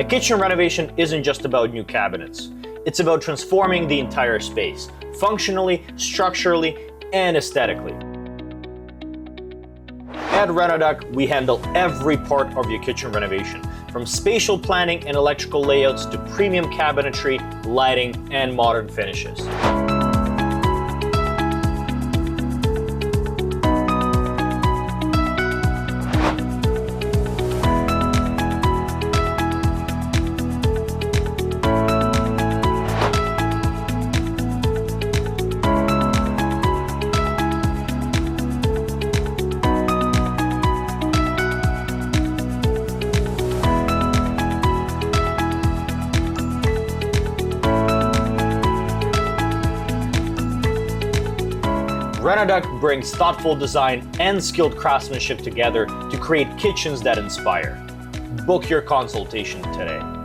kitchen renovation isn't just about new cabinets. It's about transforming the entire space, functionally, structurally, and aesthetically. At RenoDuck, we handle every part of your kitchen renovation, from spatial planning and electrical layouts to premium cabinetry, lighting, and modern finishes. RenoDuck brings thoughtful design and skilled craftsmanship together to create kitchens that inspire. Book your consultation today.